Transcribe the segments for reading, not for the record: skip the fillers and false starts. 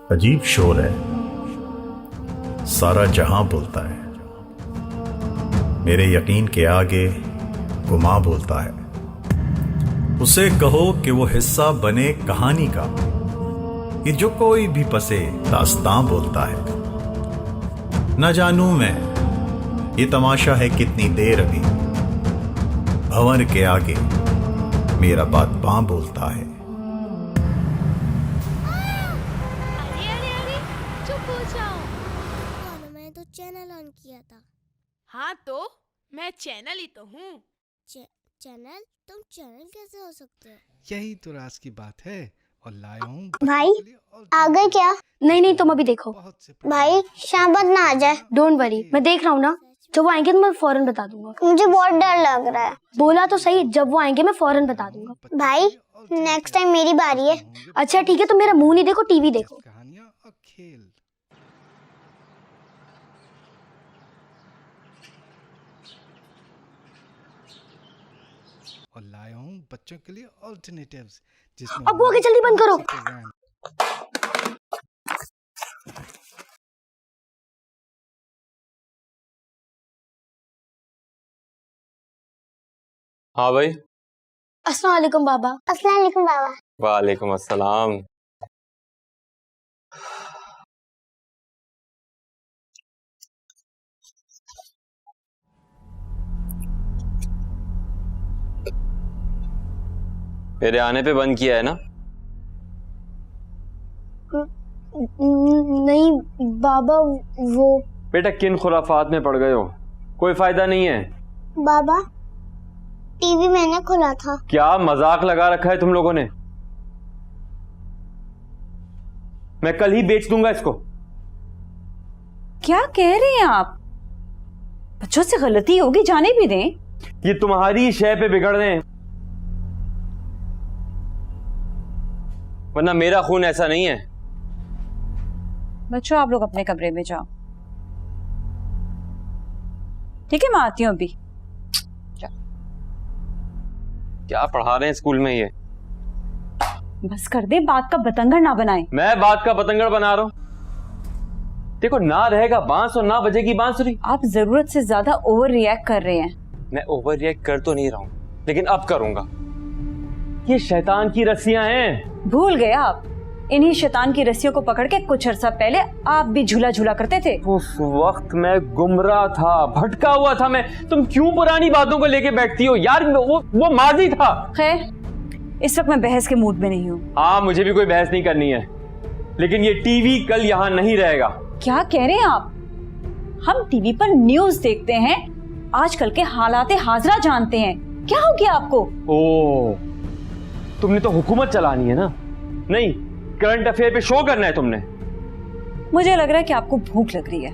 अजीब शोर है, सारा जहां बोलता है, मेरे यकीन के आगे गुमा बोलता है। उसे कहो कि वो हिस्सा बने कहानी का, कि जो कोई भी पसे दास्तां बोलता है। न जानूं मैं ये तमाशा है कितनी देर अभी, भंवर के आगे मेरा बात बां बोलता है। अरे अरे अरे चुप हो जाओ। मैंने तो चैनल ऑन किया था। हाँ तो मैं चैनल ही तो हूँ। चैनल? तुम चैनल कैसे हो सकते हो? यही तो राज की बात है। और लाया हूँ भाई, आ गए क्या? नहीं तुम अभी देखो। भाई शाबाद ना आ जाए। डोंट वरी, मैं देख रहा हूँ ना। जब वो आएंगे तो मैं फौरन बता दूंगा। मुझे बहुत डर लग रहा है। बोला तो सही, जब वो आएंगे मैं फौरन बता दूंगा। भाई नेक्स्ट टाइम मेरी बारी है। अच्छा ठीक है, तो मेरा मुंह नहीं देखो, टीवी देखो। कहानियाँ और खेल। और लाया हूँ बच्चों के लिए अल्टरनेटिव्स, जिसमें अब वो आगे जल्दी बंद करो। हाँ भाई। अस्सलाम वालेकुम बाबा। अस्सलाम वालेकुम बाबा। वालेकुम अस्सलाम। मेरे आने पे बंद किया है ना? नहीं बाबा, वो बेटा किन खुराफात में पड़ गए हो, कोई फायदा नहीं है। बाबा टीवी मैंने खोला था। क्या मजाक लगा रखा है तुम लोगों ने? मैं कल ही बेच दूंगा इसको। क्या कह रहे हैं आप? बच्चों से गलती होगी, जाने भी दें। ये तुम्हारी शय पे बिगड़ रहे हैं, वरना मेरा खून ऐसा नहीं है। बच्चों आप लोग अपने कमरे में जाओ, ठीक है? मैं आती हूँ अभी। क्या पढ़ा रहे हैं स्कूल में ये? बस कर दे, बात का बतंगड़ ना बनाए। मैं बात का बतंगड़ बना रहा हूं? देखो, ना रहेगा बांस और ना बजेगी बांसुरी। आप जरूरत से ज्यादा ओवर रिएक्ट कर रहे हैं। मैं ओवर रिएक्ट कर तो नहीं रहा हूं, लेकिन अब करूंगा। ये शैतान की रस्सियां हैं। भूल गए आप? इन्हीं शैतान की रस्सियों को पकड़ के कुछ अरसा पहले आप भी झूला झूला करते थे। उस वक्त मैं गुमराह था, भटका हुआ था मैं। तुम क्यों पुरानी बातों को लेके बैठती हो यार? वो माजी था। खैर, इस वक्त मैं बहस के मूड में नहीं हूँ। हाँ, मुझे भी कोई बहस नहीं करनी है, लेकिन ये टीवी कल यहाँ नहीं रहेगा। क्या कह रहे हैं आप? हम टीवी पर न्यूज देखते हैं, आजकल के हालात हाजरा जानते हैं। क्या हो गया आपको? ओ, तुमने तो हुकूमत चलानी है ना? नहीं, करंट अफेयर पे शो करना है तुमने। मुझे लग रहा है कि आपको भूख लग रही है।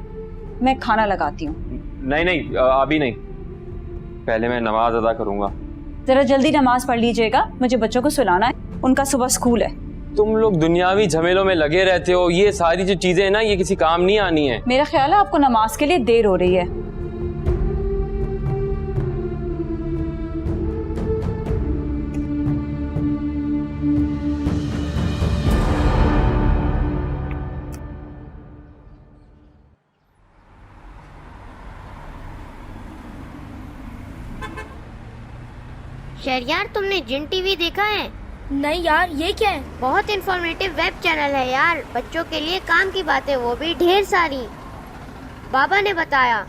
मैं खाना लगाती हूँ। नहीं, अभी नहीं, पहले मैं नमाज अदा करूंगा। जरा जल्दी नमाज पढ़ लीजिएगा, मुझे बच्चों को सुलाना है, उनका सुबह स्कूल है। तुम लोग दुनियावी झमेलों में लगे रहते हो, ये सारी जो चीजें हैं ना, ये किसी काम नहीं आनी है। मेरा ख्याल है आपको नमाज के लिए देर हो रही है। यार तुमने जिन टीवी देखा है? नहीं यार, ये क्या है? बहुत इंफॉर्मेटिव वेब चैनल है यार, बच्चों के लिए काम की बातें वो भी ढेर सारी। बाबा ने बताया,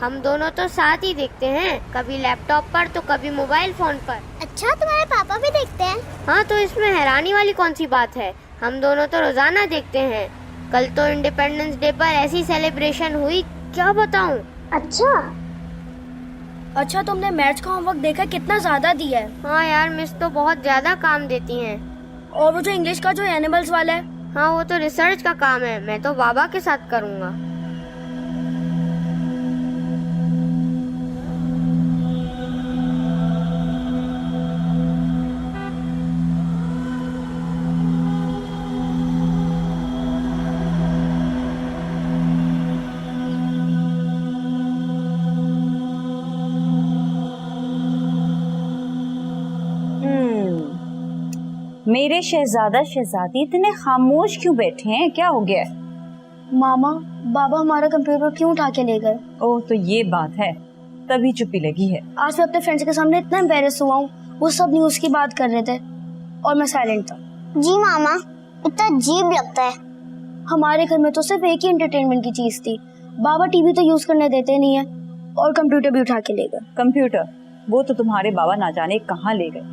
हम दोनों तो साथ ही देखते हैं, कभी लैपटॉप पर तो कभी मोबाइल फोन पर। अच्छा, तुम्हारे पापा भी देखते हैं? हाँ, तो इसमें हैरानी वाली कौन सी बात है? हम दोनों तो रोजाना देखते हैं। कल तो इंडिपेंडेंस डे पर ऐसी सेलिब्रेशन हुई, क्या बताऊं। अच्छा, तुमने मैथ्स का होमवर्क देखा? कितना ज्यादा दिया है। हाँ यार, मिस तो बहुत ज्यादा काम देती हैं। और वो जो इंग्लिश का जो एनिमल्स वाला है? हाँ, वो तो रिसर्च का काम है, मैं तो बाबा के साथ करूँगा। मेरे शहजादा शहजादी इतने खामोश क्यों बैठे हैं, क्या हो गया है? मामा, बाबा हमारा कंप्यूटर क्यों उठा के ले गए? ओह तो ये बात है, तभी चुप्पी लगी है। आज मैं अपने फ्रेंड्स के सामने इतना एम्बेरस हुआ हूँ, वो सब न्यूज की बात कर रहे थे और मैं साइलेंट था। जी मामा, इतना अजीब लगता है। हमारे घर में तो सिर्फ एक ही एंटरटेनमेंट की चीज थी, बाबा टीवी तो यूज करने देते नहीं है और कंप्यूटर भी उठा के ले गए। कंप्यूटर वो तो तुम्हारे बाबा ना जाने कहाँ ले गए,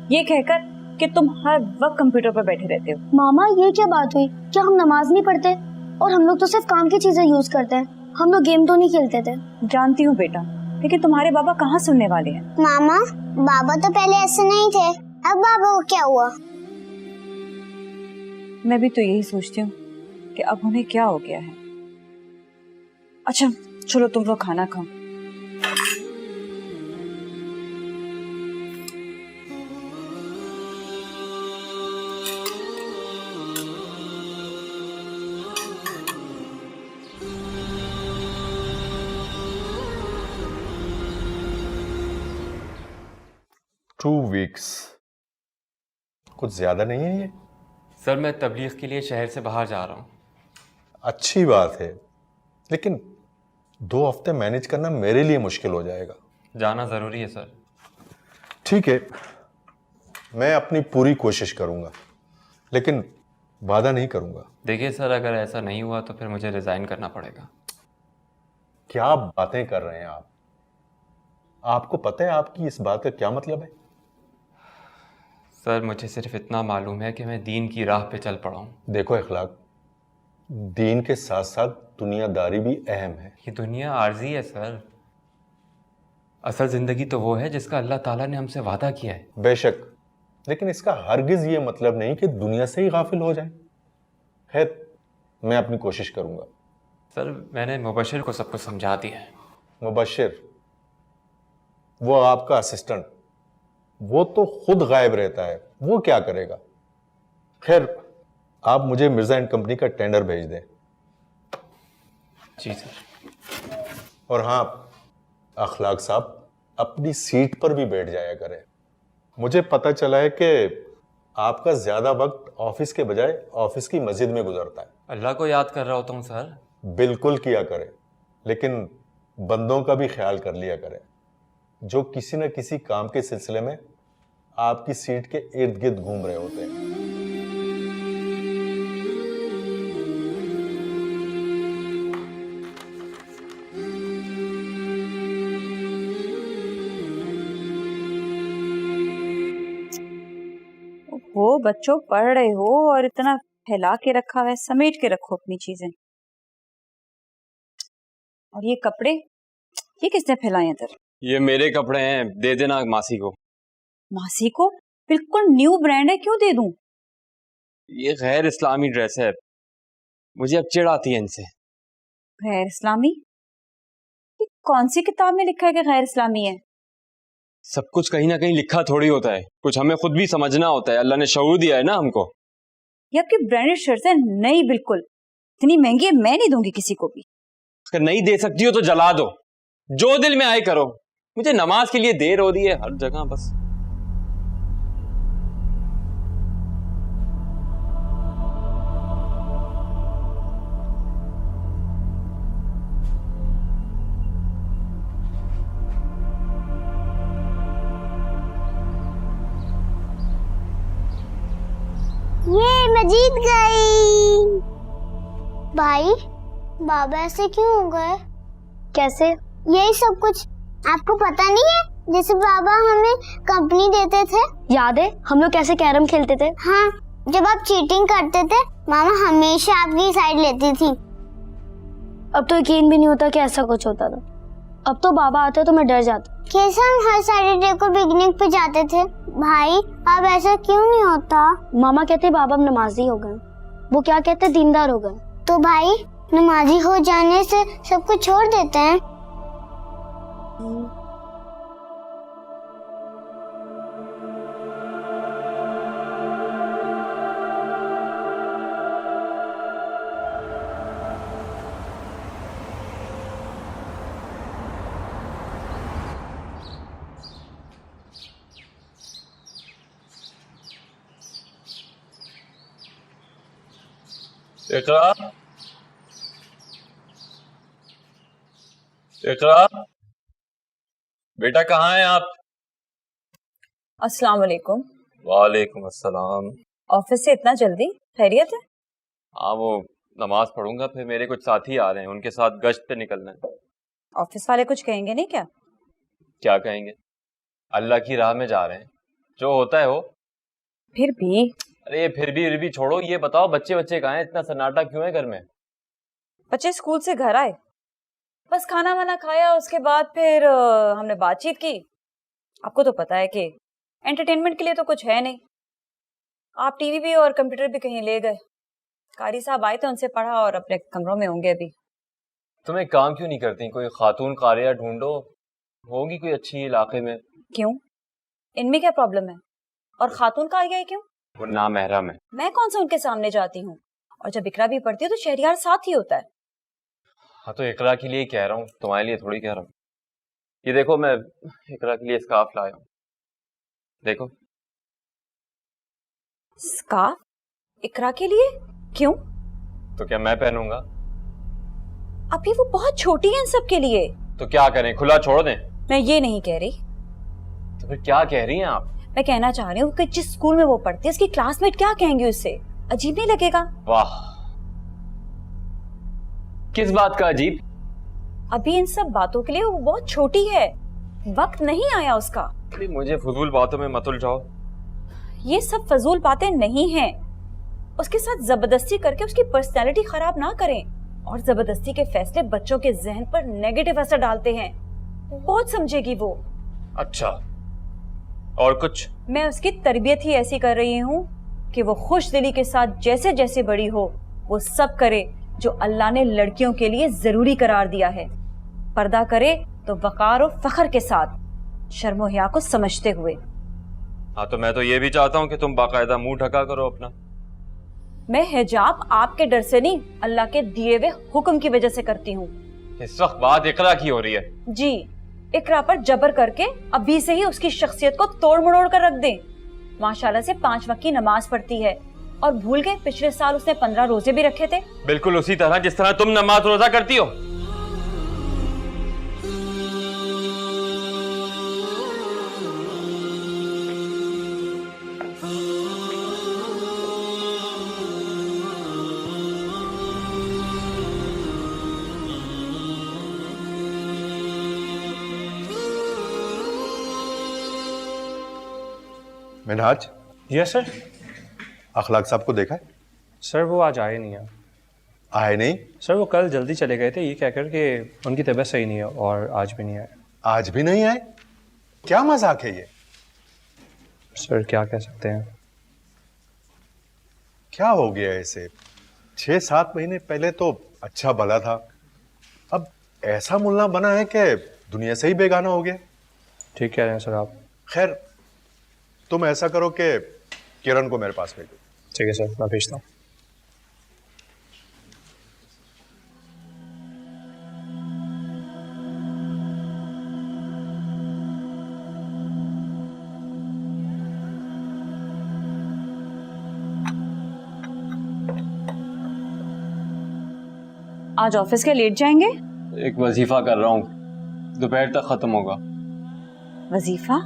ये कहकर कि तुम हर वक्त कंप्यूटर पर बैठे रहते हो। मामा ये क्या बात हुई? क्या हम नमाज नहीं पढ़ते? और हम लोग तो सिर्फ काम की चीजें यूज करते हैं, हम लोग गेम तो नहीं खेलते थे। जानती हूँ बेटा, लेकिन तुम्हारे बाबा कहाँ सुनने वाले हैं। मामा, बाबा तो पहले ऐसे नहीं थे, अब बाबा को क्या हुआ? मैं भी तो यही सोचती हूँ कि अब उन्हें क्या हो गया है। अच्छा चलो तुम लोग खाना खाओ। टू वीक्स कुछ ज्यादा नहीं है ये? सर मैं तबलीग के लिए शहर से बाहर जा रहा हूँ। अच्छी बात है, लेकिन 2 हफ्ते मैनेज करना मेरे लिए मुश्किल हो जाएगा। जाना ज़रूरी है सर। ठीक है, मैं अपनी पूरी कोशिश करूंगा, लेकिन वादा नहीं करूंगा। देखिए सर, अगर ऐसा नहीं हुआ तो फिर मुझे रिज़ाइन करना पड़ेगा। क्या बातें कर रहे हैं आप? आपको पता है आपकी इस बात का क्या मतलब है? सर मुझे सिर्फ इतना मालूम है कि मैं दीन की राह पे चल पड़ा हूँ। देखो इखलाक, दीन के साथ साथ दुनियादारी भी अहम है। ये दुनिया आर्जी है सर, असल ज़िंदगी तो वो है जिसका अल्लाह ताला ने हमसे वादा किया है। बेशक, लेकिन इसका हरगिज ये मतलब नहीं कि दुनिया से ही गाफिल हो जाए। खैर, मैं अपनी कोशिश करूंगा। सर मैंने मुबशिर को सब कुछ समझा दिया है। मुबशिर, वो आपका असिस्टेंट, वो तो खुद गायब रहता है, वो क्या करेगा? खैर, आप मुझे मिर्जा एंड कंपनी का टेंडर भेज दें। जी सर। और हाँ, अखलाक साहब अपनी सीट पर भी बैठ जाया करें। मुझे पता चला है कि आपका ज्यादा वक्त ऑफिस के बजाय ऑफिस की मस्जिद में गुजरता है। अल्लाह को याद कर रहा होता हूँ सर। बिल्कुल किया करें, लेकिन बंदों का भी ख्याल कर लिया करें जो किसी न किसी काम के सिलसिले में आपकी सीट के इर्द गिर्द घूम रहे होते हैं। वो बच्चों पढ़ रहे हो और इतना फैला के रखा हुआ है, समेट के रखो अपनी चीजें। और ये कपड़े, ये किसने फैलाए इधर? ये मेरे कपड़े हैं, दे देना मासी को। मासी को? बिल्कुल न्यू ब्रांड है, क्यों दे दूं? ये गैर इस्लामी ड्रेस है, मुझे अब चिढ़ आती है इनसे। गैर इस्लामी? ये कौन सी किताब में लिखा है कि गैर इस्लामी है? सब कुछ कहीं ना कहीं लिखा थोड़ी होता है, कुछ हमें खुद भी समझना होता है। अल्लाह ने शऊर दिया है ना हमको। ये आपकी ब्रांडेड शर्ट्स है? नहीं, बिल्कुल इतनी महंगी है, मैं नहीं दूंगी किसी को भी। अगर नहीं दे सकती हो तो जला दो, जो दिल में आए करो। मुझे नमाज के लिए देर हो रही है हर जगह बस। ये मैं जीत गई। भाई, बाबा ऐसे क्यों हो गए? कैसे? यही सब कुछ आपको पता नहीं है? जैसे बाबा हमें कंपनी देते थे। याद है हम लोग कैसे कैरम खेलते थे? हाँ, जब आप चीटिंग करते थे मामा हमेशा आपकी साइड लेती थी। अब तो यकीन भी नहीं होता कि ऐसा कुछ होता था। अब तो बाबा आते तो मैं डर जाता। कैसे हम हर सैटरडे को पिकनिक पे जाते थे? भाई, अब ऐसा क्यों नहीं होता? मामा कहते बाबा अब नमाजी हो गए, वो क्या कहते दीनदार हो गए। तो भाई, नमाजी हो जाने से सब कुछ छोड़ देते हैं? اقرا اقرا بیٹا کہاں ہیں آپ؟ السلام علیکم. وعلیکم السلام. آفس سے اتنا جلدی؟ خیریت ہے؟ ہاں وہ نماز پڑھوں گا، پھر میرے کچھ ساتھی آ رہے ہیں، ان کے ساتھ گشت پہ نکلنا ہے. آفس والے کچھ کہیں گے نہیں کیا؟ کیا کہیں گے؟ اللہ کی راہ میں جا رہے ہیں، جو ہوتا ہے وہ. پھر بھی ارے پھر بھی چھوڑو، یہ بتاؤ بچے کہاں ہیں؟ اتنا سناٹا کیوں ہے گھر میں؟ بچے اسکول سے گھر آئے، بس کھانا وانا کھایا، اس کے بعد پھر ہم نے بات چیت کی. آپ کو تو پتا ہے کہ انٹرٹینمنٹ کے لیے تو کچھ ہے نہیں. آپ ٹی وی بھی اور کمپیوٹر بھی کہیں لے گئے. قاری صاحب آئے تھے، ان سے پڑھا اور اپنے کمروں میں ہوں گے ابھی. تم ایک کام کیوں نہیں کرتی؟ کوئی خاتون قاریہ ڈھونڈو، ہوگی کوئی اچھی علاقے میں. کیوں؟ ان میں کیا پرابلم ہے؟ اور خاتون قاریہ کیوں؟ وہ نامحرم ہے. میں کون سا ان کے سامنے جاتی ہوں؟ اور جب اقرا بھی پڑھتی ہے تو شہریار ساتھ ہی ہوتا ہے. ہاں تو اقرا کے لیے کہہ رہا ہوں، تمہارے لیے تھوڑی کہہ رہا ہوں. یہ دیکھو میں اقرا کے لیے اسکارف لایا ہوں، دیکھو. اسکارف اقرا کے لیے؟ کیوں؟ تو کیا میں پہنوں گا؟ ابھی وہ بہت چھوٹی ہے ان سب کے لیے. تو کیا کریں، کھلا چھوڑ دیں؟ میں یہ نہیں کہہ رہی. تو پھر کیا کہہ رہی ہیں آپ؟ میں کہنا چاہ رہی ہوں کہ جس اسکول میں وہ پڑھتی ہے اس کی کلاس میٹ کیا کہیں گے اس سے؟ عجیب نہیں لگے گا؟ واہ، کس بات کا عجیب؟ ابھی ان سب باتوں کے لیے وہ بہت چھوٹی ہے، وقت نہیں آیا اس کا. مجھے فضول باتوں میں مت الجھاؤ. یہ سب فضول باتیں نہیں ہیں. اس کے ساتھ زبردستی کر کے اس کی پرسنالٹی خراب نہ کریں. اور زبردستی کے فیصلے بچوں کے ذہن پر نیگیٹو اثر ڈالتے ہیں. بہت سمجھے گی وہ. اچھا، اور کچھ؟ میں اس کی تربیت ہی ایسی کر رہی ہوں کہ وہ خوش دلی کے ساتھ جیسے جیسے بڑی ہو وہ سب کرے جو اللہ نے لڑکیوں کے لیے ضروری قرار دیا ہے. پردہ کرے تو وقار و فخر کے ساتھ، شرم و حیا کو سمجھتے ہوئے. ہاں تو میں تو یہ بھی چاہتا ہوں کہ تم باقاعدہ منہ ڈھکا کرو اپنا. میں حجاب آپ کے ڈر سے نہیں، اللہ کے دیے ہوئے حکم کی وجہ سے کرتی ہوں. اس وقت بات اقرا کی ہو رہی ہے. جی، اقرا پر جبر کر کے ابھی سے ہی اس کی شخصیت کو توڑ مڑوڑ کر رکھ دیں. ماشاءاللہ سے 5 وقت کی نماز پڑھتی ہے. اور بھول گئے پچھلے سال اس نے 15 روزے بھی رکھے تھے. بالکل اسی طرح جس طرح تم نماز روزہ کرتی ہو. منہاج، یس سر. اخلاق صاحب کو دیکھا ہے؟ سر وہ آج آئے نہیں ہیں. آئے نہیں؟ سر وہ کل جلدی چلے گئے تھے یہ کہہ کر کہ ان کی طبیعت صحیح نہیں ہے، اور آج بھی نہیں آئے. آج بھی نہیں آئے؟ کیا مذاق ہے یہ؟ سر کیا کہہ سکتے ہیں. کیا ہو گیا اسے؟ 6-7 مہینے پہلے تو اچھا بھلا تھا، اب ایسا ملا بنا ہے کہ دنیا سے ہی بیگانہ ہو گیا. ٹھیک کہہ رہے ہیں سر آپ. خیر تم ایسا کرو کہ کرن کو میرے پاس بھیجو. ٹھیک ہے سر، میں بھیجتا ہوں. آج آفس کے لیٹ جائیں گے؟ ایک وظیفہ کر رہا ہوں، دوپہر تک ختم ہوگا. وظیفہ؟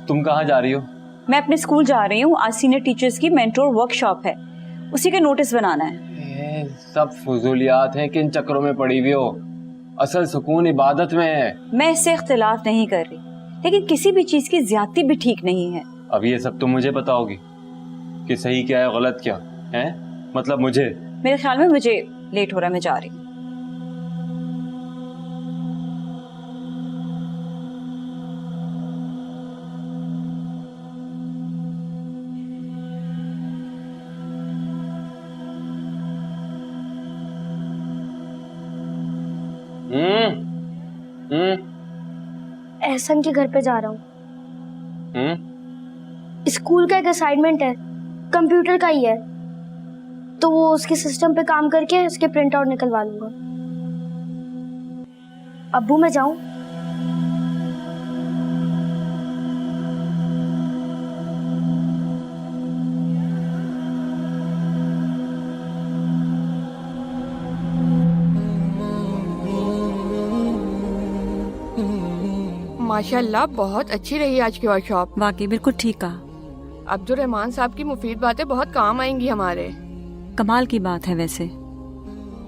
تم کہاں جا رہی ہو؟ میں اپنے اسکول جا رہی ہوں. آج سینئر ٹیچرز کی مینٹور ورک شاپ ہے، اسی کے نوٹس بنانا ہے. سب فضولیات ہیں، کن چکروں میں پڑی ہوئی ہو؟ اصل سکون عبادت میں ہے. میں اس سے اختلاف نہیں کر رہی، لیکن کسی بھی چیز کی زیادتی بھی ٹھیک نہیں ہے. اب یہ سب تم مجھے بتاؤ گی کہ صحیح کیا ہے غلط کیا ہے؟ مطلب مجھے؟ میرے خیال میں مجھے لیٹ ہو رہا ہے، میں جا رہی ہوں. احسن کے گھر پہ جا رہا ہوں. اسکول کا ایک اسائنمنٹ ہے، کمپیوٹر کا ہی ہے، تو وہ اس کے سسٹم پہ کام کر کے اس کے پرنٹ آؤٹ نکلوا لوں گا. ابو میں جاؤں؟ माशाल्लाह बहुत अच्छी रही आज की वर्कशॉप। वाकई बिल्कुल ठीक कहा। अब्दुर्रहमान साहब की मुफीद बातें बहुत काम आएंगी हमारे। कमाल की बात है वैसे।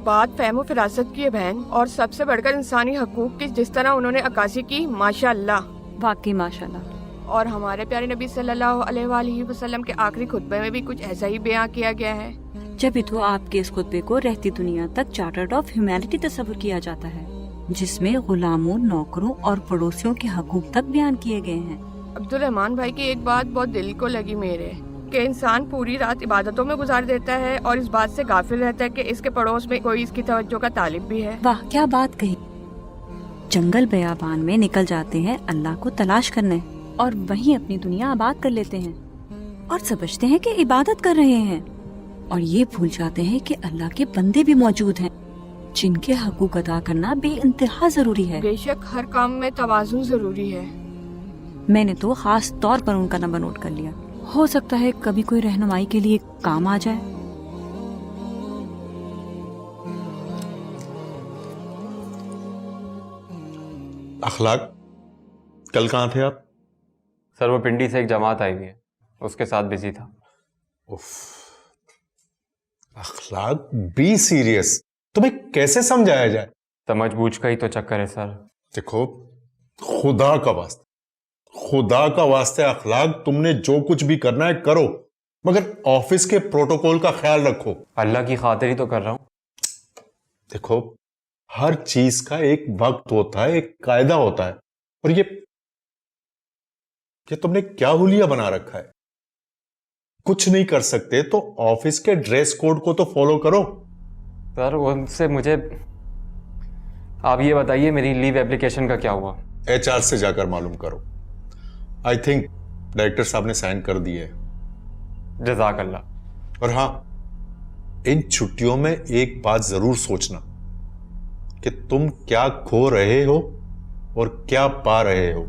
बात फहमो फिरासत की है बहन, और सबसे बढ़कर इंसानी हकूक की जिस तरह उन्होंने अक्कासी की, माशाल्लाह। वाकई माशाल्लाह। और हमारे प्यारे नबी सल्लल्लाहु अलैहि वसल्लम के आखिरी खुतबे में भी कुछ ऐसा ही बयां किया गया है। जब भी तो आपके इस खुतबे को रहती दुनिया तक चार्टर्ड ऑफ ह्यूमैनिटी तस्वुर किया जाता है, जिसमें गुलामों, नौकरों और पड़ोसियों के हकूक तक बयान किए गए हैं। अब्दुर्रहमान भाई की एक बात बहुत दिल को लगी मेरे, कि इंसान पूरी रात इबादतों में गुजार देता है और इस बात से गाफिल रहता है कि इसके पड़ोस में कोई इसकी तवज्जो का तालिब भी है। वाह क्या बात कही। जंगल बयाबान में निकल जाते हैं अल्लाह को तलाश करने, और वहीं अपनी दुनिया आबाद कर लेते हैं और समझते हैं कि इबादत कर रहे हैं, और ये भूल जाते हैं कि अल्लाह के बंदे भी मौजूद हैं जिनके हकूक अदा करना बेइंतहा जरूरी है। बेशक हर काम में तवाज़ुन जरूरी है। मैंने तो खास तौर पर उनका नंबर नोट कर लिया, हो सकता है कभी कोई रहनुमाई के लिए काम आ जाए। अखलाक, कल कहाँ थे आप? सर वो पिंडी से एक जमात आई हुई है, उसके साथ बिजी था। उफ, अखलाक बी सीरियस। तुम्हें कैसे समझाया जाए? समझ बूझ का ही तो चक्कर है सर। देखो, खुदा का वास्ते, खुदा का वास्ते अखलाक, तुमने जो कुछ भी करना है करो, मगर ऑफिस के प्रोटोकॉल का ख्याल रखो। अल्लाह की खातिर ही तो कर रहा हूँ। देखो, हर चीज का एक वक्त होता है, एक कायदा होता है, और ये तुमने क्या हुलिया बना रखा है? कुछ नहीं कर सकते तो ऑफिस के ड्रेस कोड को तो फॉलो करो। सर उनसे मुझे, आप ये बताइए मेरी लीव एप्लीकेशन का क्या हुआ? HR से जाकर मालूम करो। आई थिंक डायरेक्टर साहब ने साइन कर दिए। जज़ाक अल्लाह। और हाँ, इन छुट्टियों में एक बात जरूर सोचना कि तुम क्या खो रहे हो और क्या पा रहे हो।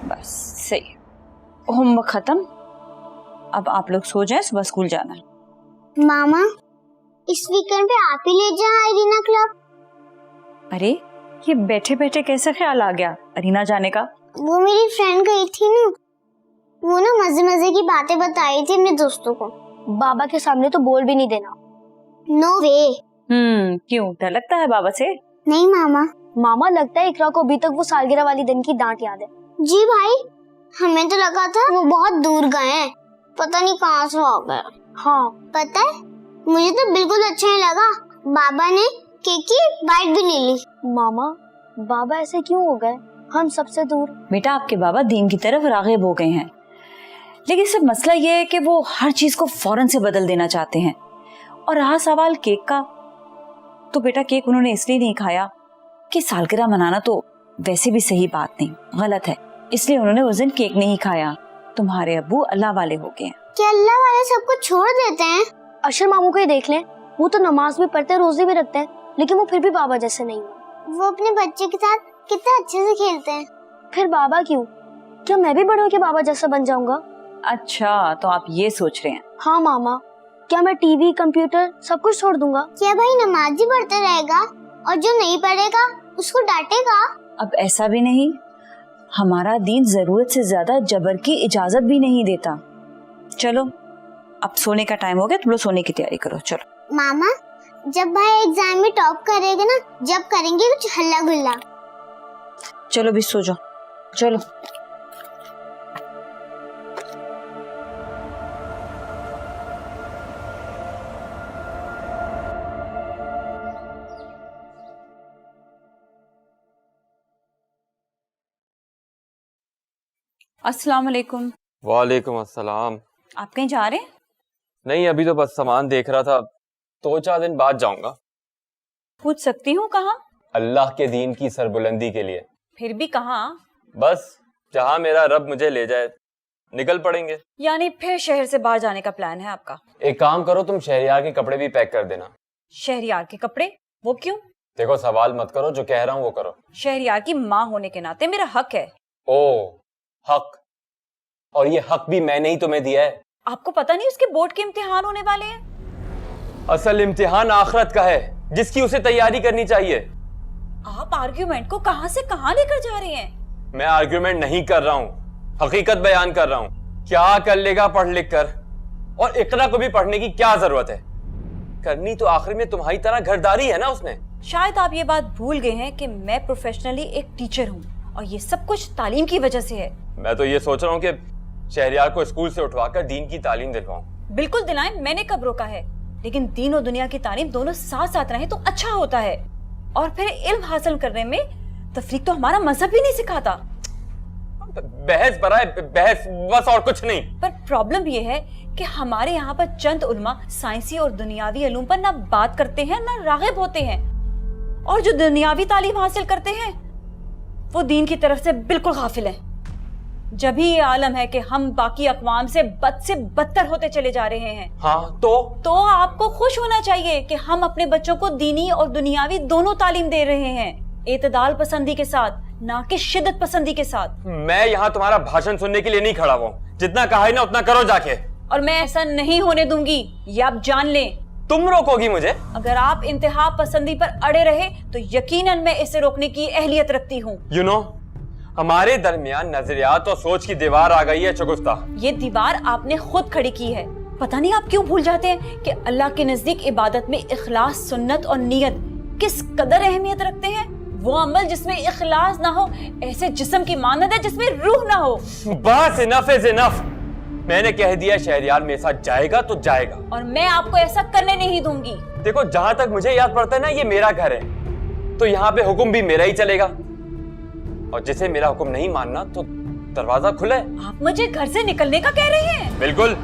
बस सही, होमवर्क खत्म। अब आप लोग सो जाएं, सुबह स्कूल जाना है। मामा, इस वीकेंड पे आप ही ले जाओ अरीना क्लब। अरे ये बैठे बैठे कैसे ख्याल आ गया अरीना जाने का? वो मेरी फ्रेंड गई थी ना, वो ना मजे मजे की बातें बताई थी अपने दोस्तों को। बाबा के सामने तो बोल भी नहीं देना। नो वे। क्यों, डर लगता है बाबा से? नहीं मामा लगता है इकरा को अभी तक वो सालगिरह वाली दिन की डांट याद है। जी भाई, हमें तो लगा था वो बहुत दूर गए हैं, पता नहीं कहाँ से आ गए। हाँ पता है, मुझे तो बिल्कुल अच्छा नहीं लगा। बाबा ने केक की बाइट भी नहीं ली। मामा, बाबा ऐसे क्यों हो गए, हम सबसे दूर? बेटा आपके बाबा दीन की तरफ राग़िब हो गए हैं, लेकिन सिर्फ मसला ये है कि वो हर चीज को फौरन से बदल देना चाहते हैं। और रहा सवाल केक का, तो बेटा केक उन्होंने इसलिए नहीं खाया कि सालगिरह मनाना तो वैसे भी सही बात नहीं, गलत है, इसलिए उन्होंने उस दिन केक नहीं खाया। तुम्हारे अब्बू अल्लाह वाले हो गए हैं। क्या अल्लाह वाले सब कुछ छोड़ देते हैं? अशर मामू को ही देख लें, वो तो नमाज भी पढ़ते, रोजे भी रखते हैं, लेकिन वो फिर भी बाबा जैसे नहीं हुए। वो अपने बच्चे के साथ कितना अच्छे से खेलते हैं। फिर बाबा क्यों? क्या मैं भी बड़े होके बाबा जैसा बन जाऊंगा? अच्छा, तो आप ये सोच रहे हैं? हाँ मामा, क्या मैं टीवी, कंप्यूटर सब कुछ छोड़ दूंगा? क्या भाई नमाज ही पढ़ते रहेगा और जो नहीं पढ़ेगा उसको डांटेगा? अब ऐसा भी नहीं, हमारा दीन जरूरत से ज्यादा जबर की इजाजत भी नहीं देता। चलो अब सोने का टाइम हो गया, तुम लोग सोने की तैयारी करो। चलो मामा, जब भाई एग्जाम में टॉप करेगा ना, जब करेंगे कुछ हल्ला गुल्ला। चलो भी सो जाओ, चलो। अस्सलाम वालेकुम। वालेकुम अस्सलाम। आप कहीं जा रहे हैं? नहीं, अभी तो बस सामान देख रहा था, 2-4 दिन बाद जाऊंगा। पूछ सकती हूँ कहाँ? अल्लाह के दीन की सरबुलंदी के लिए। फिर भी कहाँ? बस जहाँ मेरा रब मुझे ले जाए, निकल पड़ेंगे। यानी फिर शहर से बाहर जाने का प्लान है आपका? एक काम करो, तुम शहरियार के कपड़े भी पैक कर देना। शहरियार के कपड़े? वो क्यों? देखो सवाल मत करो, जो कह रहा हूँ वो करो। शहरयार की माँ होने के नाते मेरा हक है। ओ हक, और ये हक भी मैंने ही तुम्हें दिया है। आपको पता नहीं उसके बोर्ड के इम्तिहान होने वाले हैं? असल इम्तिहान आखिरत का है, जिसकी उसे तैयारी करनी चाहिए। आप आर्ग्यूमेंट को कहां से कहां लेकर जा रहे हैं? मैं आर्ग्यूमेंट नहीं कर रहा हूँ, हकीकत बयान कर रहा हूँ। क्या कर लेगा पढ़ लिख कर, और इकरा को भी पढ़ने की क्या जरूरत है? करनी तो आखिर में तुम्हारी तरह घरदारी है ना उसने। शायद आप ये बात भूल गए हैं कि मैं प्रोफेशनली एक टीचर हूँ, और ये सब कुछ तालीम की वजह से है। मैं तो ये सोच रहा हूँ कि शहरयार को स्कूल से उठवाकर दीन की तालीम दिलवाऊं। बिल्कुल दिलाएं, मैंने कब रोका है, लेकिन दीन और दुनिया की तालीम दोनों साथ साथ रहे तो अच्छा होता है। और फिर इल्म हासिल करने में तफरीक तो हमारा मजहब भी नहीं सिखाता। बहस बराए बहस, बस और कुछ नहीं। पर प्रॉब्लम ये है कि हमारे यहाँ पर चंद उल्मा साइंसी और दुनियावी इल्म पर ना बात करते हैं ना राग़िब होते हैं, और जो दुनियावी तालीम हासिल करते हैं वो दीन की तरफ से बिल्कुल गाफिल है। जब ही ये आलम है कि हम बाकी अक़वाम से बद से बदतर होते चले जा रहे हैं। हाँ तो आपको खुश होना चाहिए कि हम अपने बच्चों को दीनी और दुनियावी दोनों तालीम दे रहे हैं, एतदाल पसंदी के साथ, ना कि शिद्दत पसंदी के साथ। मैं यहाँ तुम्हारा भाषण सुनने के लिए नहीं खड़ा हुआ, जितना कहा है ना उतना करो जाके। और मैं ऐसा नहीं होने दूंगी, ये आप जान लें। तुम रोकोगी मुझे? अगर आप इंतहा पसंदी पर अड़े रहे तो यकीनन मैं इसे रोकने की अहलियत रखती हूँ। You know, हमारे दरमियान नजरियात और सोच की दीवार आ गई है शगुफ्ता। ये दीवार आपने खुद खड़ी की है। पता नहीं आप क्यों भूल जाते हैं कि अल्लाह के नजदीक इबादत में इखलास, सुन्नत और नियत किस कदर अहमियत रखते हैं। वो अमल जिसमें इखलास ना हो ऐसे जिस्म की मानद है जिसमें रूह ना हो। बस इनफ इज इनफ। मैंने कह दिया शहरयार मेरे साथ जाएगा तो जाएगा, और मैं आपको ऐसा करने नहीं दूंगी। देखो जहाँ तक मुझे याद पड़ता है ना, ये मेरा घर है, तो यहाँ पे हुक्म भी मेरा ही चलेगा, और जिसे मेरा हुक्म नहीं मानना तो दरवाजा खुला है। आप मुझे घर से निकलने का कह रहे हैं? बिल्कुल,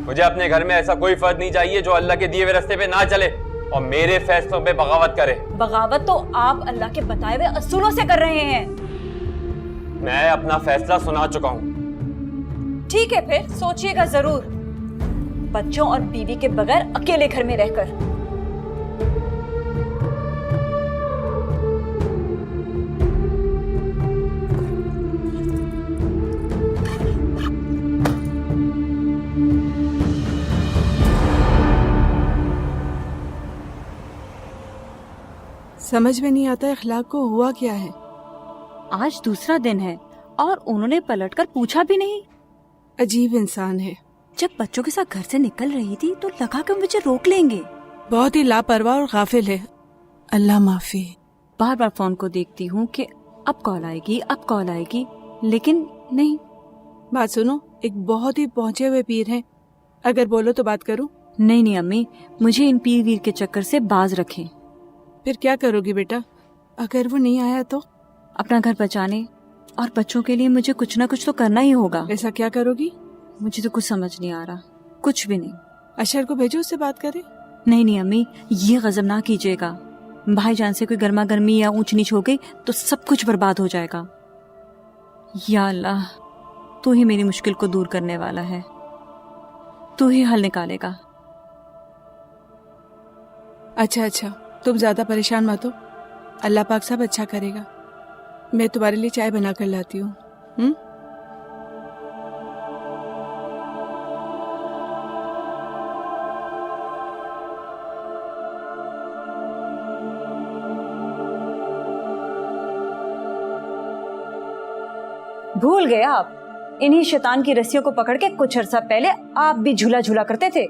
मुझे अपने घर में ऐसा कोई फर्द नहीं चाहिए जो अल्लाह के दिए हुए रास्ते पे ना चले और मेरे फैसलों पे बगावत करे। बगावत तो आप अल्लाह के बताए हुए असूलों से कर रहे हैं। मैं अपना फैसला सुना चुका हूँ। ठीक है, फिर सोचिएगा जरूर, बच्चों और बीवी के बगैर अकेले घर में रहकर। समझ में नहीं आता इखलाक को हुआ क्या है। आज दूसरा दिन है और उन्होंने पलटकर पूछा भी नहीं। अजीब इंसान है। जब बच्चों के साथ घर से निकल रही थी तो लगा कि मुझे रोक लेंगे। बहुत ही लापरवाह और गाफिल है। अल्लाह माफी। बार बार फोन को देखती हूँ कि अब कॉल आएगी, अब कॉल आएगी, लेकिन नहीं। बात सुनो, एक बहुत ही पहुंचे हुए पीर हैं, अगर बोलो तो बात करूं? नहीं नहीं अम्मी, मुझे इन पीर वीर के चक्कर से बाज रखें। फिर क्या करोगी बेटा, अगर वो नहीं आया तो? अपना घर बचाने और बच्चों के लिए मुझे कुछ ना कुछ तो करना ही होगा। ऐसा क्या करोगी? मुझे तो कुछ समझ नहीं आ रहा, कुछ भी नहीं। अशर को भेजो, उससे बात करे। नहीं नहीं अम्मी, ये गजब ना कीजिएगा। भाईजान से कोई गर्मा गर्मी या ऊंच नीच हो गई तो सब कुछ बर्बाद हो जाएगा। या अल्लाह, तू ही मेरी मुश्किल को दूर करने वाला है, तू ही हल निकालेगा। अच्छा, तुम ज्यादा परेशान मत हो, अल्लाह पाक सब अच्छा करेगा। मैं तुम्हारे लिए चाय बना कर लाती हूँ। भूल गए आप, इन्हीं शैतान की रस्सियों को पकड़ के कुछ अरसा पहले आप भी झूला झूला करते थे।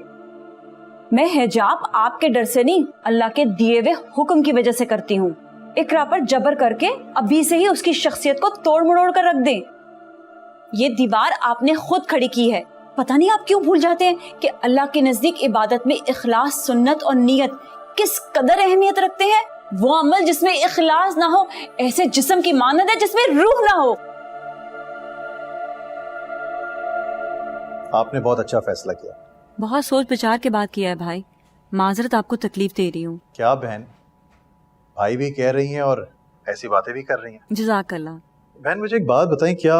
मैं हिजाब आपके डर से नहीं, अल्लाह के दिए हुए हुक्म की वजह से करती हूँ। इकरा पर जबर करके अभी से ही उसकी शख्सियत को तोड़ मरोड़ कर रख दें। ये दीवार आपने खुद खड़ी की है। पता नहीं आप क्यों भूल जाते हैं कि अल्लाह के नजदीक इबादत में इखलास, सुन्नत और नियत किस कदर अहमियत रखते हैं। वो अमल जिसमें इखलास ना हो ऐसे जिस्म की मानद है जिसमें रूह ना हो। आपने बहुत अच्छा फैसला किया। बहुत सोच विचार के बाद किया है भाई। माजरत आपको तकलीफ दे रही हूँ। क्या बहन, भाई भी कह रही हैं और ऐसी बातें भी कर रही हैं। जज़ाकल्लाह। बहन मुझे एक बात बताएं, क्या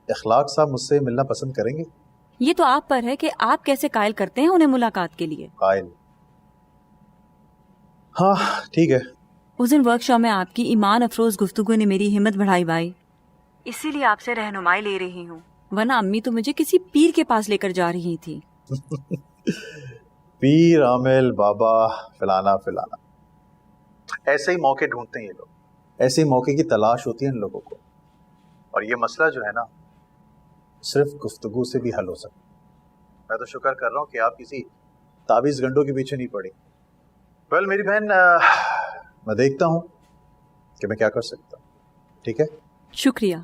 इखलाक साहब मुझसे मिलना पसंद करेंगे? ये तो आप पर है कि आप कैसे कायल करते हैं उन्हें मुलाकात के लिए। कायल? हाँ ठीक है, اس دن ورک شاپ میں آپ کی ایمان افروز گفتگو نے میری ہمت بڑھائی بھائی، اسی لیے آپ سے رہنمائی لے رہی ہوں، ورنہ امی تو مجھے کسی پیر کے پاس لے کر جا رہی تھی۔ پیر، عامل، بابا، فلانا فلانا، ایسے ہی موقع ڈھونڈتے ہیں یہ لوگ، ایسے ہی موقع کی تلاش ہوتی ہے ان لوگوں کو، اور یہ مسئلہ جو ہے نا صرف گفتگو سے بھی حل ہو سکتا ہے۔ میں تو شکر کر رہا ہوں کہ آپ کسی تعویذ گنڈوں کے پیچھے نہیں پڑی۔ ویل میری بہن، میں دیکھتا ہوں کہ میں کیا کر سکتا ہوں، ٹھیک ہے؟ شکریہ۔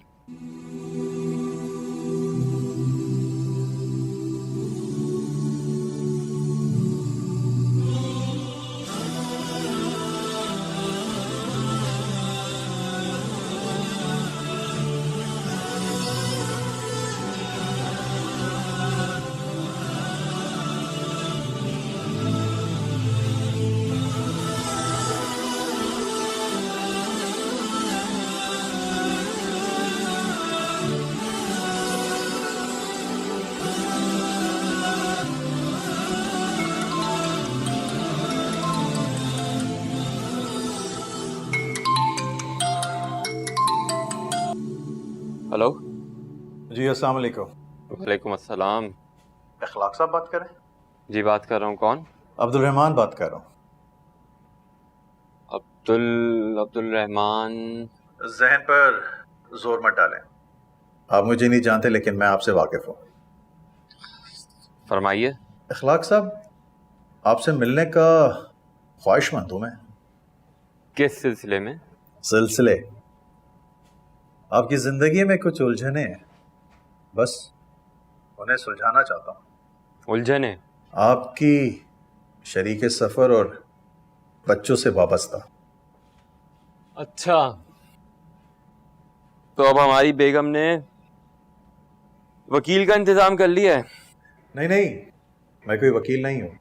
ہلو جی السلام علیکم۔ وعلیکم السلام۔ اخلاق صاحب بات کر رہے ہیں؟ جی بات کر رہا ہوں، کون؟ عبد الرحمان بات کر رہا ہوں۔ عبد الرحمان؟ ذہن پر زور مت ڈالیں، آپ مجھے نہیں جانتے لیکن میں آپ سے واقف ہوں۔ فرمائیے۔ اخلاق صاحب، آپ سے ملنے کا خواہش مند ہوں میں۔ کس سلسلے میں؟ سلسلے، آپ کی زندگی میں کچھ الجھنیں ہیں، بس انہیں سلجھانا چاہتا ہوں۔ الجھنیں؟ آپ کی شریک سفر اور بچوں سے وابستہ۔ اچھا، تو اب ہماری بیگم نے وکیل کا انتظام کر لیا ہے؟ نہیں، میں کوئی وکیل نہیں ہوں۔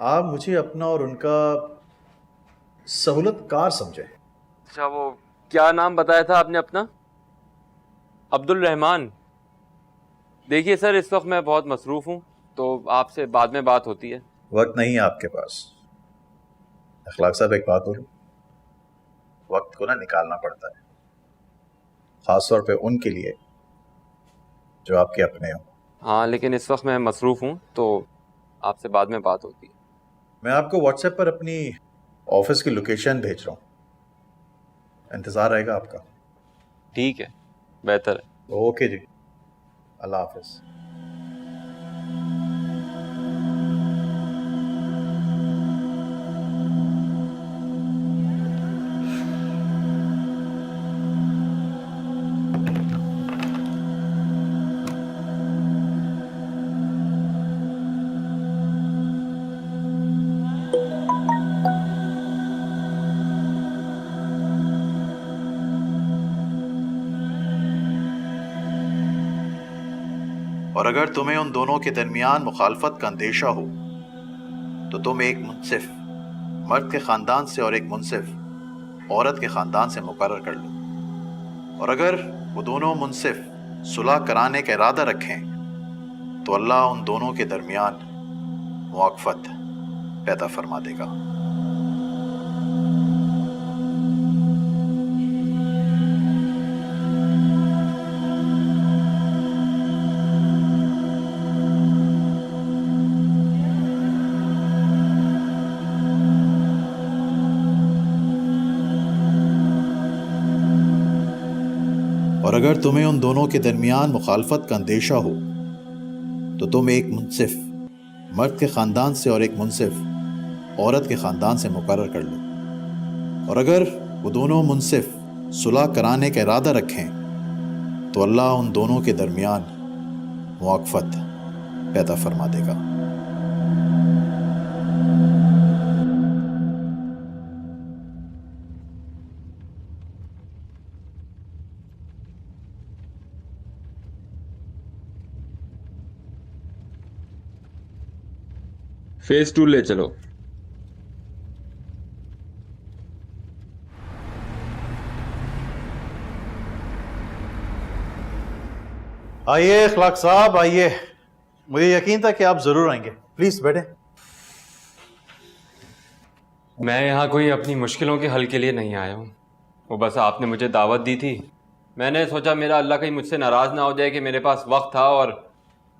آپ مجھے اپنا اور ان کا سہولت کار سمجھیں۔ اچھا، وہ کیا نام بتایا تھا آپ نے اپنا؟ عبد الرحمان۔ دیکھیے سر، اس وقت میں بہت مصروف ہوں، تو آپ سے بعد میں بات ہوتی ہے۔ وقت نہیں ہے آپ کے پاس۔ اخلاق صاحب ایک بات بولوں، وقت کو نکالنا پڑتا ہے، خاص طور پہ ان کے لیے جو آپ کے اپنے ہوں۔ ہاں، لیکن اس وقت میں مصروف ہوں، تو آپ سے بعد میں بات ہوتی ہے۔ میں آپ کو واٹس ایپ پر اپنی آفس کی لوکیشن بھیج رہا ہوں، انتظار رہے گا آپ کا۔ ٹھیک ہے، بہتر ہے۔ اوکے جی، اللہ حافظ۔ اور اگر تمہیں ان دونوں کے درمیان مخالفت کا اندیشہ ہو تو تم ایک منصف مرد کے خاندان سے اور ایک منصف عورت کے خاندان سے مقرر کر لو، اور اگر وہ دونوں منصف صلح کرانے کا ارادہ رکھیں تو اللہ ان دونوں کے درمیان موافقت پیدا فرما دے گا۔ اور اگر تمہیں ان دونوں کے درمیان مخالفت کا اندیشہ ہو تو تم ایک منصف مرد کے خاندان سے اور ایک منصف عورت کے خاندان سے مقرر کر لو، اور اگر وہ دونوں منصف صلح کرانے کا ارادہ رکھیں تو اللہ ان دونوں کے درمیان موافقت پیدا فرما دے گا۔ فیز 2 لے چلو۔ آئیے اخلاق صاحب، آئیے، مجھے یقین تھا کہ آپ ضرور آئیں گے، پلیز بیٹھیں۔ میں یہاں کوئی اپنی مشکلوں کے حل کے لیے نہیں آیا ہوں. وہ بس آپ نے مجھے دعوت دی تھی. میں نے سوچا میرا اللہ کہیں مجھ سے ناراض نہ ہو جائے کہ میرے پاس وقت تھا اور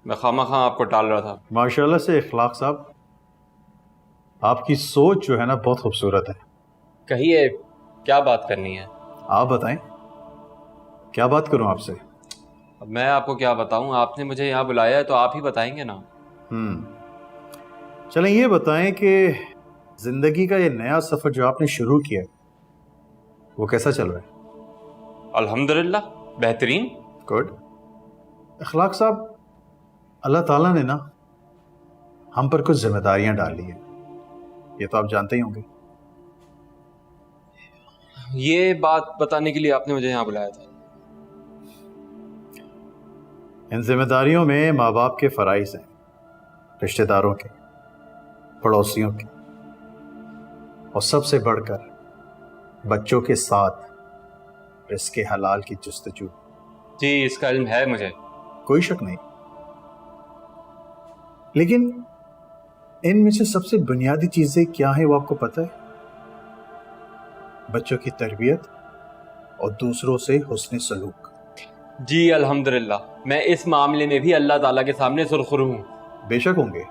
میں خواہ آپ کو ٹال رہا تھا. ماشاءاللہ سے اخلاق صاحب، آپ کی سوچ جو ہے نا بہت خوبصورت ہے. کہیے کیا بات کرنی ہے؟ آپ بتائیں کیا بات کروں آپ سے؟ اب میں آپ کو کیا بتاؤں، آپ نے مجھے یہاں بلایا ہے تو آپ ہی بتائیں گے نا. چلیں یہ بتائیں کہ زندگی کا یہ نیا سفر جو آپ نے شروع کیا وہ کیسا چل رہا ہے؟ الحمدللہ بہترین. گڈ. اخلاق صاحب، اللہ تعالیٰ نے نا ہم پر کچھ ذمہ داریاں ڈالی ہیں، یہ تو آپ جانتے ہی ہوں گے. یہ بات بتانے کے لیے آپ نے مجھے یہاں بلایا تھا؟ ان ذمہ داریوں میں ماں باپ کے فرائض ہیں، رشتہ داروں کے، پڑوسیوں کے، اور سب سے بڑھ کر بچوں کے ساتھ رزق حلال کی جستجو. جی اس کا علم ہے مجھے، کوئی شک نہیں. لیکن ان میں سے سب سے بنیادی چیزیں کیا ہیں وہ آپ کو پتہ ہے؟ بچوں کی تربیت اور دوسروں سے حسن سلوک. جی الحمدللہ میں اس معاملے میں بھی اللہ تعالیٰ کے سامنے سرخرو ہوں. بے شک ہوں گے،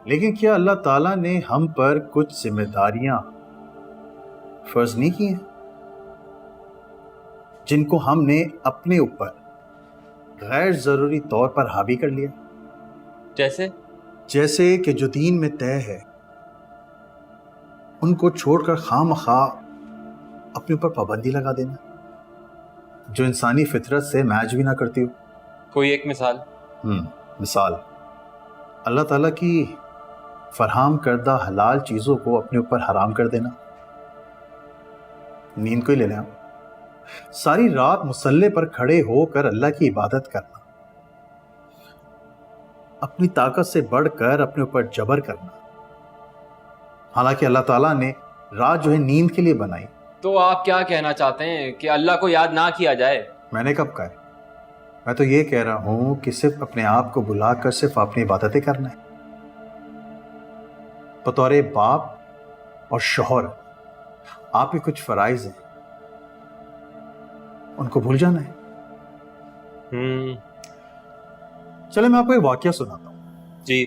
لیکن کیا اللہ تعالیٰ نے ہم پر کچھ ذمہ داریاں فرض نہیں کی ہیں جن کو ہم نے اپنے اوپر غیر ضروری طور پر حاوی کر لیا؟ جیسے کہ جو دین میں طے ہے ان کو چھوڑ کر خواہ مخواہ اپنے اوپر پابندی لگا دینا جو انسانی فطرت سے میچ بھی نہ کرتی ہو. کوئی ایک مثال؟ مثال اللہ تعالیٰ کی فراہم کردہ حلال چیزوں کو اپنے اوپر حرام کر دینا. نیند کو ہی لے لیں آپ. ساری رات مصلے پر کھڑے ہو کر اللہ کی عبادت کرنا، اپنی طاقت سے بڑھ کر اپنے اوپر جبر کرنا، حالانکہ اللہ تعالیٰ نے رات جو ہے نیند کے لیے بنائی. تو آپ کیا کہنا چاہتے ہیں کہ اللہ کو یاد نہ کیا جائے؟ میں نے کب کہا ہے؟ میں تو یہ کہہ رہا ہوں کہ صرف اپنے آپ کو بلا کر صرف اپنی عبادتیں کرنا ہے. بطور باپ اور شوہر آپ کے کچھ فرائض ہیں، ان کو بھول جانا ہے. چلے میں آپ کو ایک واقعہ سناتا ہوں. جی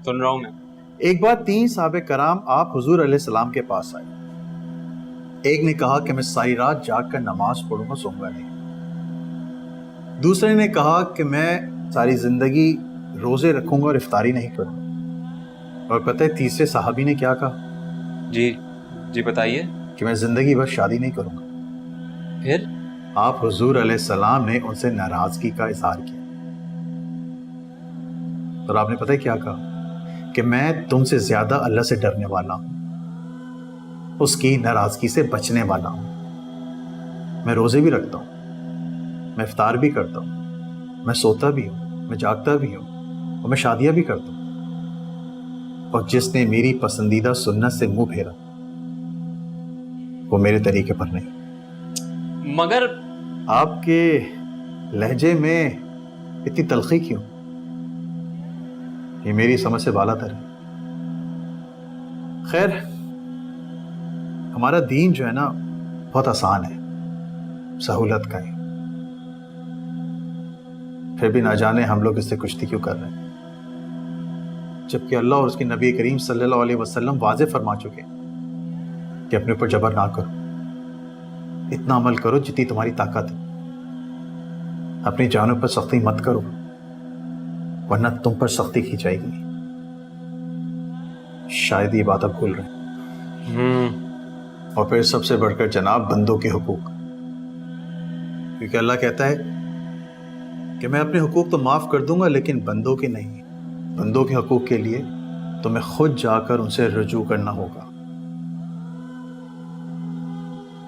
سن رہا ہوں میں. ایک بار 3 صحابہ کرام آپ حضور علیہ السلام کے پاس آئے. ایک نے کہا کہ میں ساری رات جاگ کر نماز پڑھوں گا، سوؤں گا نہیں. دوسرے نے کہا کہ میں ساری زندگی روزے رکھوں گا اور افطاری نہیں کروں گا. اور پتہ ہے تیسرے صحابی نے کیا کہا؟ جی بتائیے. کہ میں زندگی بھر شادی نہیں کروں گا. پھر آپ حضور علیہ السلام نے ان سے ناراضگی کا اظہار کیا اور آپ نے پتہ ہے کیا کہا؟ کہ میں تم سے زیادہ اللہ سے ڈرنے والا ہوں، اس کی ناراضگی سے بچنے والا ہوں. میں روزے بھی رکھتا ہوں، میں افطار بھی کرتا ہوں، میں سوتا بھی ہوں، میں جاگتا بھی ہوں، اور میں شادیاں بھی کرتا ہوں. اور جس نے میری پسندیدہ سنت سے منہ پھیرا وہ میرے طریقے پر نہیں. مگر آپ کے لہجے میں اتنی تلخی کیوں؟ یہ میری سمجھ سے بالا تر ہے. خیر، ہمارا دین جو ہے نا بہت آسان ہے، سہولت کا ہے. پھر بھی نہ جانے ہم لوگ اس سے کشتی کیوں کر رہے ہیں، جبکہ اللہ اور اس کے نبی کریم صلی اللہ علیہ وسلم واضح فرما چکے کہ اپنے اوپر جبر نہ کرو، اتنا عمل کرو جتنی تمہاری طاقت ہے. اپنی جانوں پر سختی مت کرو ورنہ تم پر سختی کی جائے گی. شاید یہ بات آپ بھول رہے ہیں. اور پھر سب سے بڑھ کر جناب بندوں کے حقوق، کیونکہ اللہ کہتا ہے کہ میں اپنے حقوق تو معاف کر دوں گا لیکن بندوں کے نہیں. بندوں کے حقوق کے لیے تمہیں خود جا کر ان سے رجوع کرنا ہوگا.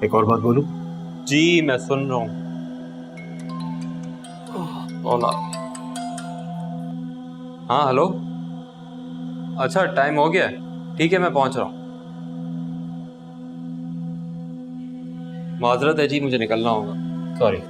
ایک اور بات بولوں؟ جی میں سن رہا ہوں. ہاں ہلو. اچھا ٹائم ہو گیا ہے، ٹھیک ہے میں پہنچ رہا ہوں. معذرت ہے جی مجھے نکلنا ہوگا، سوری.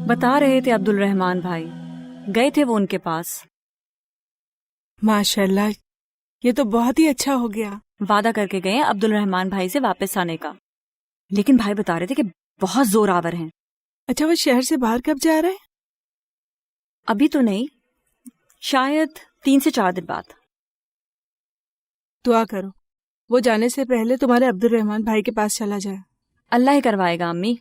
बता रहे थे अब्दुल रहमान भाई, गए थे वो उनके पास। माशाल्लाह, ये तो बहुत ही अच्छा हो गया। वादा करके गए हैं अब्दुल रहमान भाई से वापस आने का, लेकिन भाई बता रहे थे कि बहुत जोर आवर हैं। अच्छा, वो शहर से बाहर कब जा रहे हैं? अभी तो नहीं, शायद 3 से 4 दिन बाद। दुआ करो वो जाने से पहले तुम्हारे अब्दुल रहमान भाई के पास चला जाए। अल्लाह ही करवाएगा अम्मी,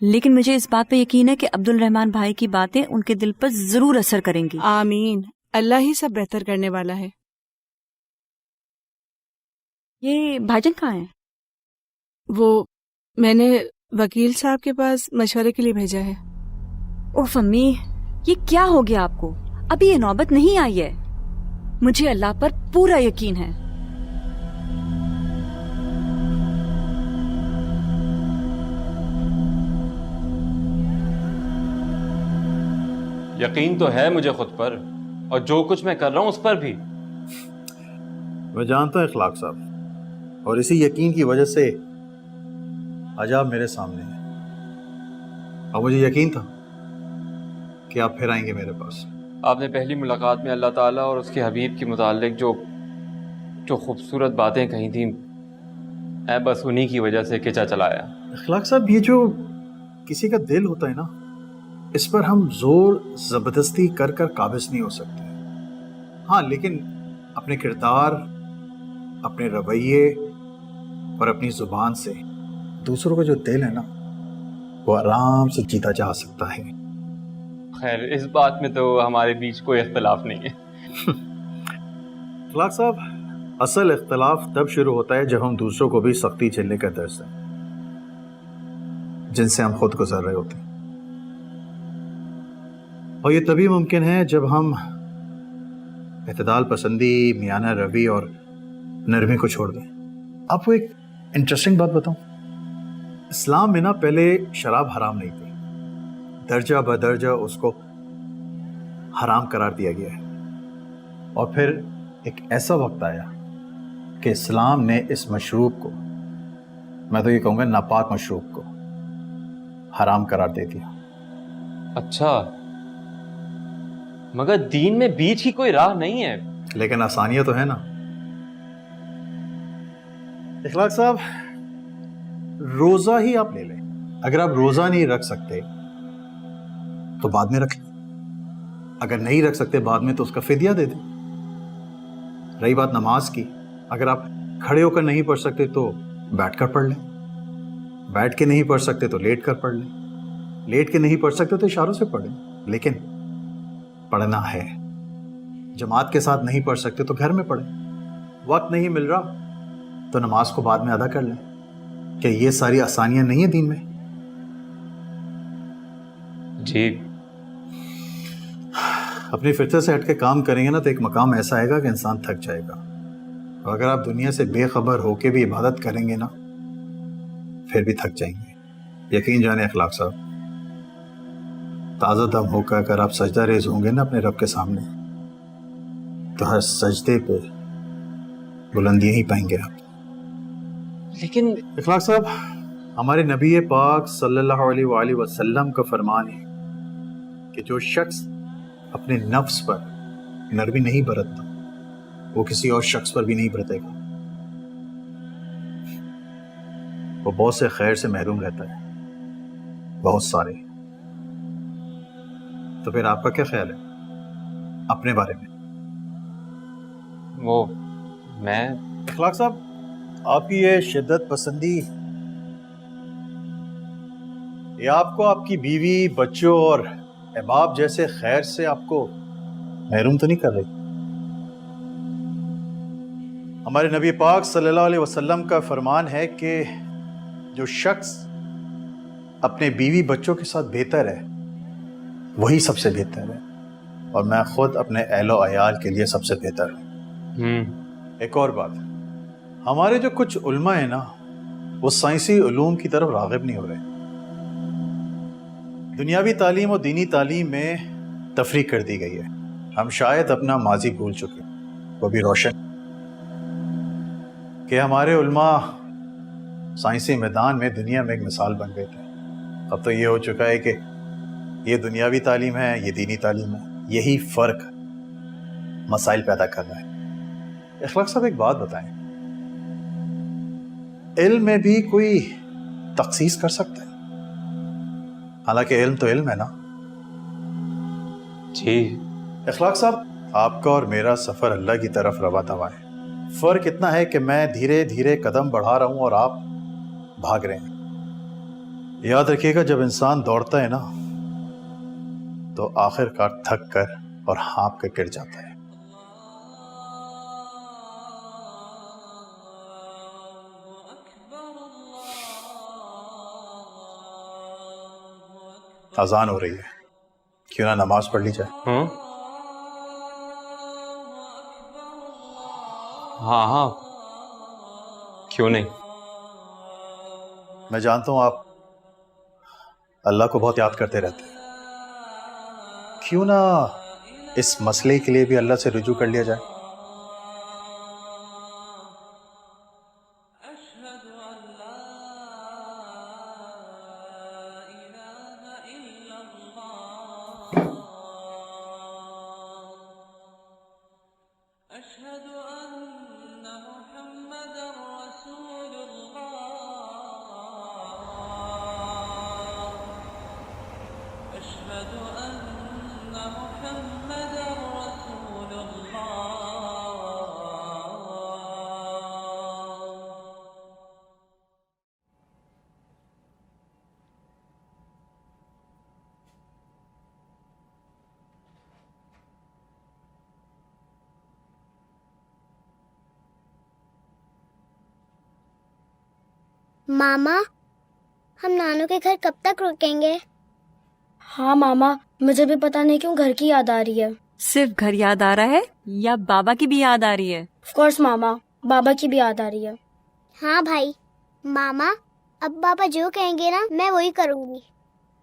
लेकिन मुझे इस बात पे यकीन है कि अब्दुल रहमान भाई की बातें उनके दिल पर जरूर असर करेंगी। आमीन, अल्लाह ही सब बेहतर करने वाला है। ये भाईजान कहाँ हैं? वो मैंने वकील साहब के पास मशवरे के लिए भेजा है। उफ अम्मी, ये क्या हो गया आपको? अभी ये नौबत नहीं आई है। मुझे अल्लाह पर पूरा यकीन है। यकीन तो है मुझे खुद पर, और जो कुछ मैं कर रहा हूं उस पर भी। मैं जानता हूं इखलाक साहब, और इसी यकीन की वजह से आज आप मेरे सामने हैं। और मुझे यकीन था कि आप फिर आएंगे मेरे पास। आपने पहली मुलाकात में अल्लाह ताला और उसके हबीब के मुताल्लिक जो खूबसूरत बातें कही थी, मैं बस उन्हीं की वजह से खिंचा चलाया। इखलाक साहब, ये जो किसी का दिल होता है ना, इस पर हम जोर जबरदस्ती कर कर काबिज नहीं हो सकते। हाँ, लेकिन अपने किरदार, अपने रवैये और अपनी जुबान से दूसरों का जो दिल है ना, वो आराम से जीता जा सकता है। खैर, इस बात में तो हमारे बीच कोई इख्तिलाफ नहीं है। इखलाक साहब, असल इख्तिलाफ तब शुरू होता है जब हम दूसरों को भी सख्ती झेलने का दर्स दें जिनसे हम खुद गुजर रहे होते हैं। और ये तभी मुमकिन है जब हम इत्तेदाल पसंदी, मियाना रवि और नरमी को छोड़ दें। आपको एक इंटरेस्टिंग बात बताऊं, इस्लाम में ना पहले शराब हराम नहीं थी, दर्जा बदर्जा उसको हराम करार दिया गया है। और फिर एक ऐसा वक्त आया कि इस्लाम ने इस मशरूब को, मैं तो ये कहूँगा नापाक मशरूब को, हराम करार दे दिया। अच्छा, मगर दीन में बीच की कोई राह नहीं है। लेकिन आसानियां तो है ना। इखलाक साहब, रोजा ही आप ले लें। अगर आप रोजा नहीं रख सकते तो बाद में रख लें, अगर नहीं रख सकते बाद में तो उसका फिदिया दे दें। रही बात नमाज की, अगर आप खड़े होकर नहीं पढ़ सकते तो बैठकर पढ़ लें, बैठ के नहीं पढ़ सकते तो लेट कर पढ़ लें, लेट के नहीं पढ़ सकते तो इशारों से पढ़ें। लेकिन पढ़ना है। जमात के साथ नहीं पढ़ सकते तो घर में पढ़ें। वक्त नहीं मिल रहा तो नमाज को बाद में अदा कर लें। क्या ये सारी आसानियां नहीं है दीन में? जी, अपनी फितरत से हट के काम करेंगे ना तो एक मकाम ऐसा आएगा कि इंसान थक जाएगा। और अगर आप दुनिया से बेखबर होके भी इबादत करेंगे ना, फिर भी थक जाएंगे। यकीन जाने इखलाक साहब, ताज़ा दम होकर अगर आप सजदा रेज होंगे ना अपने रब के सामने, तो हर सजदे पे बुलंदियां ही पाएंगे आप। लेकिन इखलाक साहब, हमारे नबी पाक सल्लल्लाहु अलैहि वसल्लम का फरमान है कि जो शख्स अपने नफ्स पर नरमी नहीं बरतता, वो किसी और शख्स पर भी नहीं बरतेगा। वो बहुत से खैर से महरूम रहता है, बहुत सारे। तो फिर आपका क्या ख्याल है अपने बारे में? वो मैं इखलाक साहब, आपकी ये शिद्दत पसंदी, ये आपको आपकी बीवी, बच्चों और अहबाब जैसे खैर से आपको महरूम तो नहीं कर रही? हमारे नबी पाक सल्लल्लाहु अलैहि वसल्लम का फरमान है कि जो शख्स अपने बीवी बच्चों के साथ बेहतर है वही सबसे बेहतर है, और मैं खुद अपने अहलो अयाल के लिए सबसे बेहतर हूँ। एक और बात, हमारे जो कुछ उल्मा है ना, वो साइंसी उलूम की तरफ राग़िब नहीं हो रहे। दुनियावी तालीम और दीनी तालीम में तफरीक कर दी गई है। हम शायद अपना माजी भूल चुके, वो भी रोशन, कि हमारे उल्मा साइंसी मैदान में दुनिया में एक मिसाल बन गए थे। अब तो ये हो चुका है कि یہ دنیاوی تعلیم ہے، یہ دینی تعلیم ہے، یہی فرق مسائل پیدا کر رہا ہے۔ اخلاق صاحب ایک بات بتائیں، علم میں بھی کوئی تخصیص کر سکتا ہے؟ حالانکہ علم تو علم ہے نا۔ جی اخلاق صاحب، آپ کا اور میرا سفر اللہ کی طرف روا دوا ہے۔ فرق اتنا ہے کہ میں دھیرے دھیرے قدم بڑھا رہا ہوں اور آپ بھاگ رہے ہیں۔ یاد رکھیے گا، جب انسان دوڑتا ہے نا تو آخر کار تھک کر اور ہانپ کر گر جاتا ہے۔ اذان ہو رہی ہے، کیوں نہ نماز پڑھ لی جائے؟ ہاں ہاں کیوں نہیں۔ میں جانتا ہوں آپ اللہ کو بہت یاد کرتے رہتے ہیں، کیوں نہ اس مسئلے کے لیے بھی اللہ سے رجوع کر لیا جائے؟ ماما، ہم نانو کے گھر کب تک رکیں گے؟ ہاں ماما، مجھے بھی پتا نہیں کیوں گھر کی یاد آ رہی ہے۔ صرف گھر یاد آ رہا ہے یا بابا کی بھی یاد آ رہی ہے؟ آف کورس ماما، بابا کی بھی یاد آ رہی ہے۔ ہاں بھائی، ماما اب بابا جو کہیں گے نا میں وہی کروں گی۔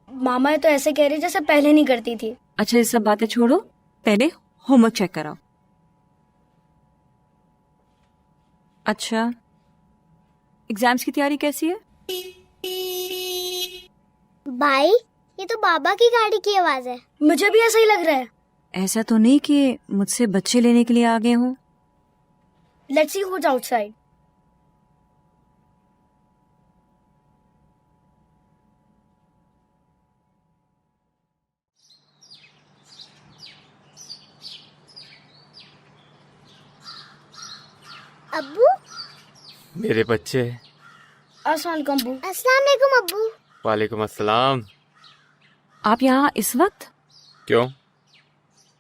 ماما یہ تو ایسے کہہ رہی جیسے پہلے نہیں کرتی تھی۔ اچھا یہ سب باتیں چھوڑو، پہلے ہوم ورک چیک کراؤ۔ اچھا ایگزامس کی تیاری کیسی ہے؟ بھائی یہ تو بابا کی گاڑی کی آواز ہے۔ مجھے بھی ایسا ہی لگ رہا ہے۔ ایسا تو نہیں کہ مجھ سے بچے لینے کے لیے آ گئے ہوں؟ لیٹس سی ہوز آؤٹ سائڈ۔ ابو، میرے بچے۔ السلام علیکم ابو۔ السلام علیکم ابو۔ وعلیکم السلام۔ آپ یہاں اس وقت؟ کیوں،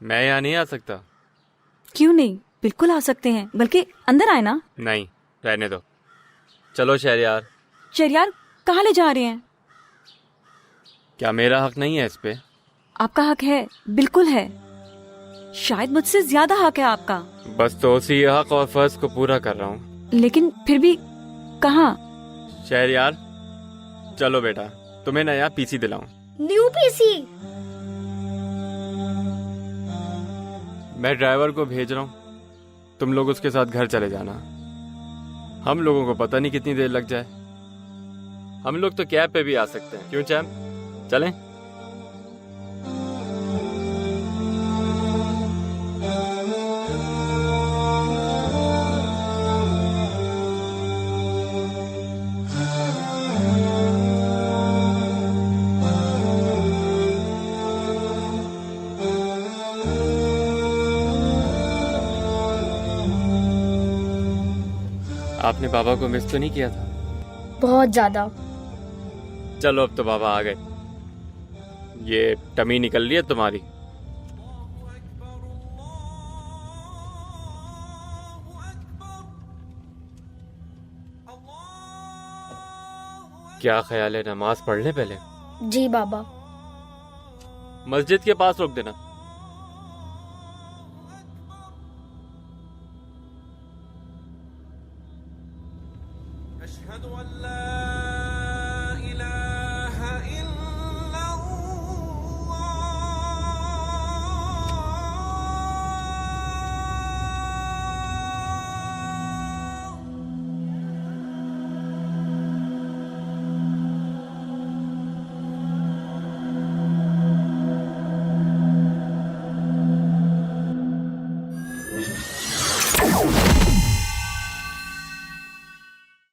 میں یہاں نہیں آ سکتا؟ کیوں نہیں، بالکل آ سکتے ہیں، بلکہ اندر آئے نا۔ نہیں رہنے دو، چلو شہریار۔ شہریار کہاں لے جا رہے ہیں؟ کیا میرا حق نہیں ہے اس پہ؟ آپ کا حق ہے، بالکل ہے، شاید مجھ سے زیادہ حق ہے آپ کا۔ بس تو اسی حق اور فرض کو پورا کر رہا ہوں۔ لیکن پھر بھی کہاں؟ شہریار چلو بیٹا، تمہیں نیا پی سی دلاؤں۔ نیو پی سی؟ میں ڈرائیور کو بھیج رہا ہوں، تم لوگ اس کے ساتھ گھر چلے جانا۔ ہم لوگوں کو پتہ نہیں کتنی دیر لگ جائے، ہم لوگ تو کیب پہ بھی آ سکتے ہیں، کیوں چیم؟ چلیں؟ آپ نے بابا کو مس تو نہیں کیا تھا؟ بہت زیادہ۔ چلو اب تو بابا آ گئے، یہ ٹمی نکل رہی ہے تمہاری۔ کیا خیال ہے، نماز پڑھ لیں پہلے؟ جی بابا۔ مسجد کے پاس روک دینا۔ أشهد أن لا